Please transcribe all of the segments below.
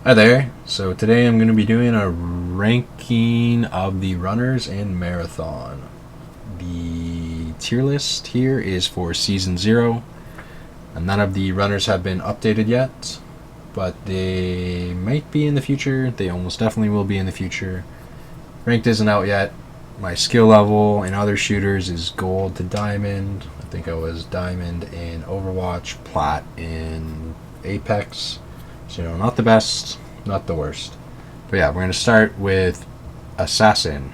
Hi there. So today I'm going to be doing a ranking of the runners in marathon. The tier list here is for season 0, and none of the runners have been updated yet, but they might be in the future. They almost definitely will be in the future. Ranked isn't out yet. My skill level in other shooters is gold to diamond. I think I was diamond in Overwatch, plat in Apex. So, not the best, not the worst. But yeah, we're going to start with Assassin.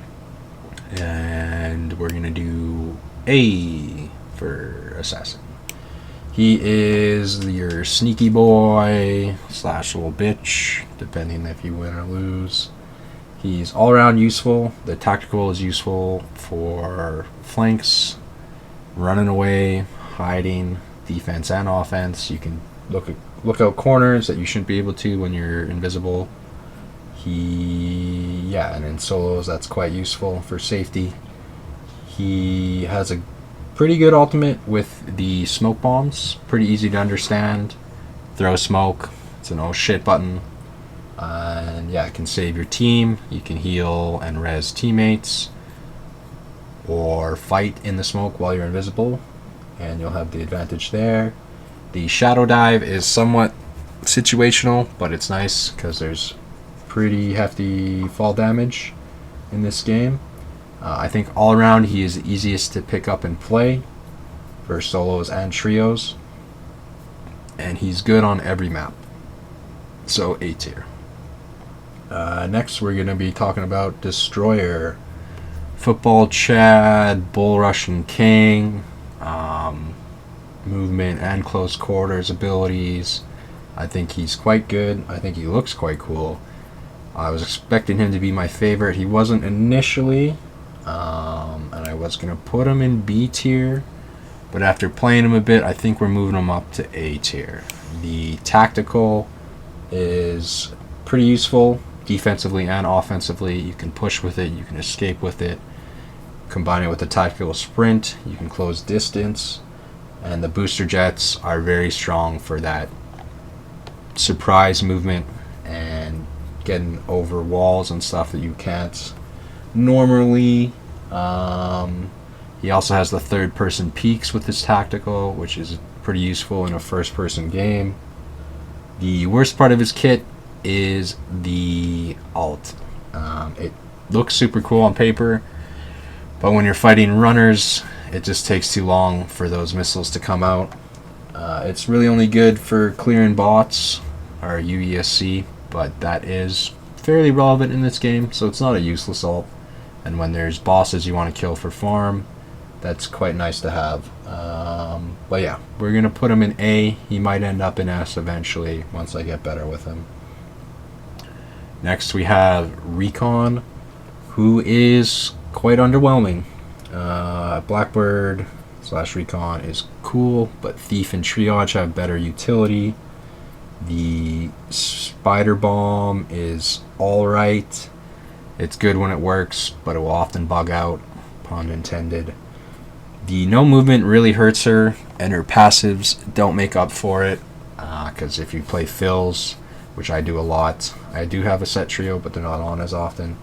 And we're going to do A for Assassin. He is your sneaky boy / little bitch, depending if you win or lose. He's all around useful. The tactical is useful for flanks, running away, hiding, defense and offense. You can look out corners that you shouldn't be able to when you're invisible. And in solos that's quite useful for safety. He has a pretty good ultimate with the smoke bombs. Pretty easy to understand. Throw smoke. It's an oh shit button. And it can save your team. You can heal and res teammates, or fight in the smoke while you're invisible, and you'll have the advantage there. The shadow dive is somewhat situational, but it's nice because there's pretty hefty fall damage in this game. I think all around he is the easiest to pick up and play for solos and trios, and he's good on every map. So A tier. Next we're going to be talking about Destroyer. Football Chad, Bull Russian King, movement and close quarters abilities. I think he's quite good. I think he looks quite cool. I was expecting him to be my favorite. He wasn't initially, and I was going to put him in B tier, but after playing him a bit, I think we're moving him up to A tier. The tactical is pretty useful defensively and offensively. You can push with it, you can escape with it. Combine it with the tactical sprint, you can close distance, and the booster jets are very strong for that surprise movement and getting over walls and stuff that you can't normally. He also has the third person peeks with his tactical, which is pretty useful in a first person game. The worst part of his kit is the ult. It looks super cool on paper, but when you're fighting runners, it just takes too long for those missiles to come out. It's really only good for clearing bots or UESC, but that is fairly relevant in this game, so it's not a useless ult. And when there's bosses you want to kill for farm, that's quite nice to have. But yeah, we're going to put him in A. He might end up in S eventually once I get better with him. Next we have Recon, who is quite underwhelming. Blackbird / Recon is cool, but Thief and Triage have better utility. The Spider Bomb is alright. It's good when it works, but it will often bug out, pun intended. The no movement really hurts her, and her passives don't make up for it, because if you play fills, which I do a lot, I do have a set trio, but they're not on as often.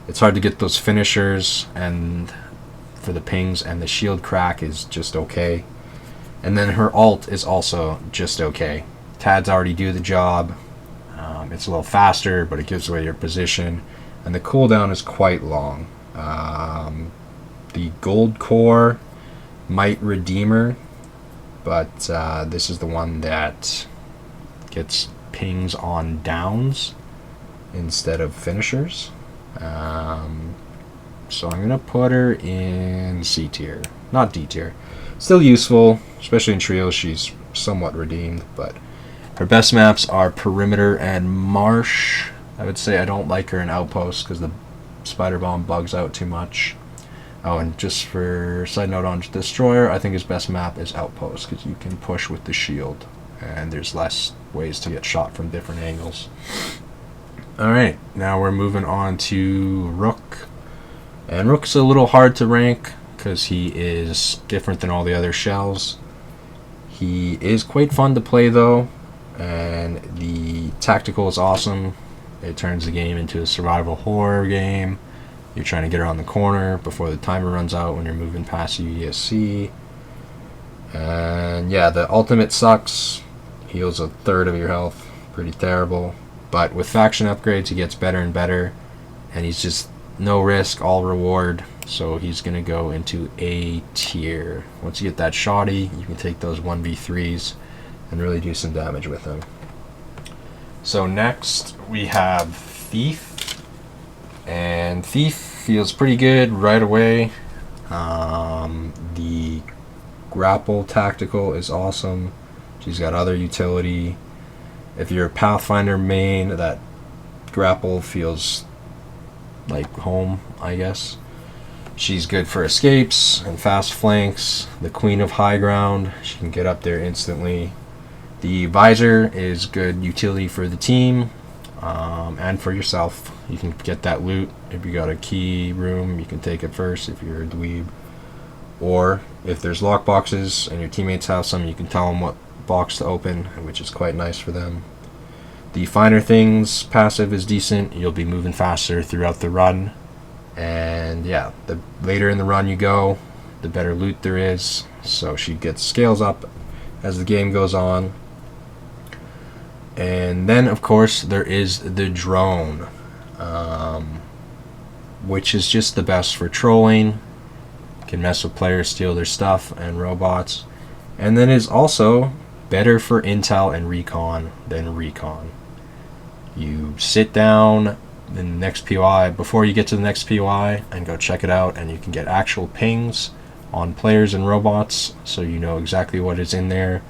It's hard to get those finishers, and for the pings, and the shield crack is just okay. And then her ult is also just okay. Tads already do the job. It's a little faster, but it gives away your position, and the cooldown is quite long. The gold core might redeem her, but this is the one that gets pings on downs instead of finishers. So I'm gonna put her in C tier, not D tier. Still useful, especially in trios. She's somewhat redeemed, but her best maps are Perimeter and Marsh. I would say I don't like her in Outpost because the Spider Bomb bugs out too much. Oh, and just for side note on Destroyer, I think his best map is Outpost because you can push with the shield, and there's less ways to get shot from different angles. Alright, now we're moving on to Rook. And Rook's a little hard to rank because he is different than all the other shells. He is quite fun to play though. And the tactical is awesome. It turns the game into a survival horror game. You're trying to get around the corner before the timer runs out when you're moving past UESC. And yeah, the ultimate sucks. Heals a third of your health. Pretty terrible. But with faction upgrades, he gets better and better. And he's just no risk, all reward. So he's going to go into A tier. Once you get that shoddy, you can take those 1v3s and really do some damage with him. So next we have Thief. And Thief feels pretty good right away. The grapple tactical is awesome. She's got other utility. If you're a Pathfinder main, that grapple feels like home, I guess. She's good for escapes and fast flanks. The Queen of High Ground, she can get up there instantly. The Visor is good utility for the team and for yourself. You can get that loot. If you got a key room, you can take it first if you're a dweeb. Or if there's lock boxes and your teammates have some, you can tell them what box to open, which is quite nice for them. The Finer Things passive is decent. You'll be moving faster throughout the run. And yeah, the later in the run you go, the better loot there is. So she gets scales up as the game goes on. And then, of course, there is the drone, which is just the best for trolling. Can mess with players, steal their stuff, and robots. And then is also better for intel and recon than recon. You sit down in the next POI, before you get to the next POI, and go check it out, and you can get actual pings on players and robots, so you know exactly what is in there,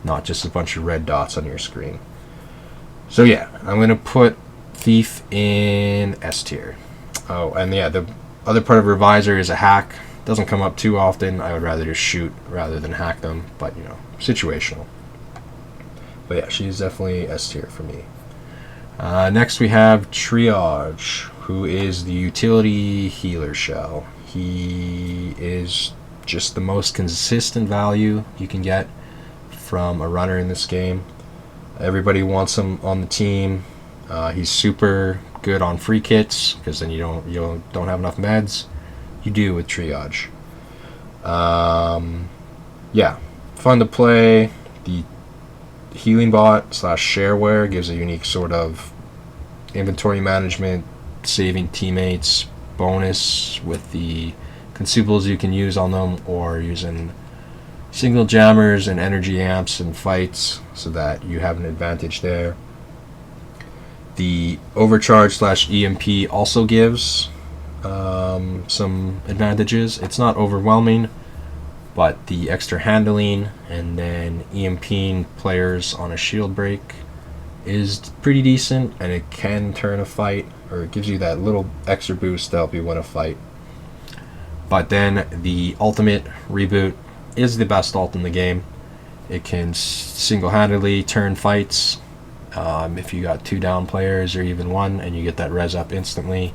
not just a bunch of red dots on your screen. So yeah, I'm going to put Thief in S tier. Oh, and yeah, the other part of Revisor is a hack. Doesn't come up too often. I would rather just shoot rather than hack them, but you know, situational. But yeah, she's definitely S tier for me. Next we have Triage, who is the utility healer shell. He is just the most consistent value you can get from a runner in this game. Everybody wants him on the team. He's super good on free kits because then you don't have enough meds. You do with Triage. Yeah, fun to play. The healing bot / shareware gives a unique sort of inventory management, saving teammates bonus with the consumables you can use on them, or using signal jammers and energy amps in fights so that you have an advantage there. The overcharge / EMP also gives some advantages. It's not overwhelming, but the extra handling and then EMPing players on a shield break is pretty decent, and it can turn a fight, or it gives you that little extra boost to help you win a fight. But then the ultimate reboot is the best ult in the game. It can single-handedly turn fights if you got 2 down players or even 1, and you get that res up instantly.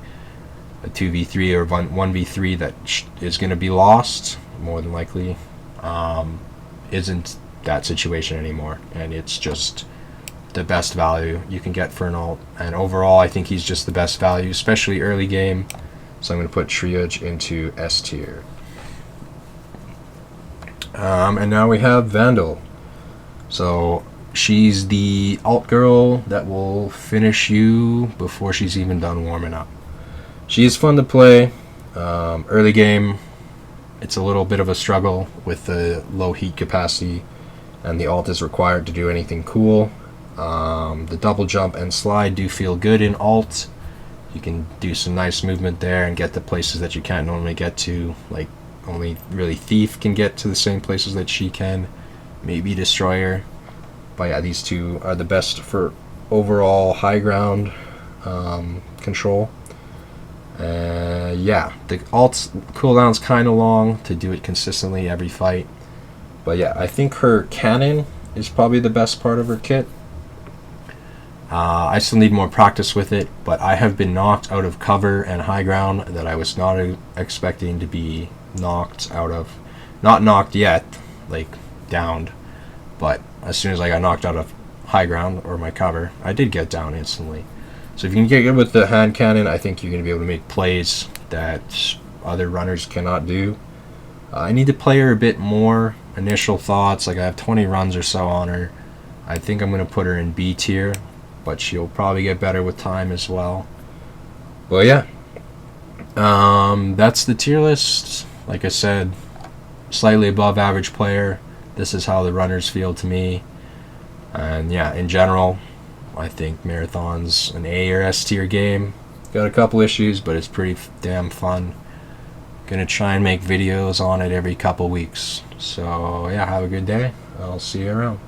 A 2v3 or 1v3 that is going to be lost, more than likely, isn't that situation anymore, and it's just the best value you can get for an ult. And overall, I think he's just the best value, especially early game. So I'm going to put Triage into S tier. And now we have Vandal. So she's the alt girl that will finish you before she's even done warming up. She is fun to play. Early game, it's a little bit of a struggle with the low heat capacity, and the alt is required to do anything cool. The double jump and slide do feel good in alt. You can do some nice movement there and get to places that you can't normally get to, like only really Thief can get to the same places that she can, maybe Destroyer. But yeah, these two are the best for overall high ground control. Yeah, the alt's cooldown's kind of long to do it consistently every fight. But yeah, I think her cannon is probably the best part of her kit. I still need more practice with it, but I have been knocked out of cover and high ground that I was not expecting to be knocked out of. Not knocked yet, like downed, but as soon as I got knocked out of high ground or my cover, I did get down instantly. So if you can get good with the hand cannon, I think you're going to be able to make plays that other runners cannot do. I need to play her a bit more. Initial thoughts, like I have 20 runs or so on her. I think I'm going to put her in B tier, but she'll probably get better with time as well. But yeah, that's the tier list. Like I said, slightly above average player. This is how the runners feel to me. And yeah, in general, I think Marathon's an A or S tier game. Got a couple issues, but it's pretty damn fun. Gonna try and make videos on it every couple weeks. So yeah, have a good day. I'll see you around.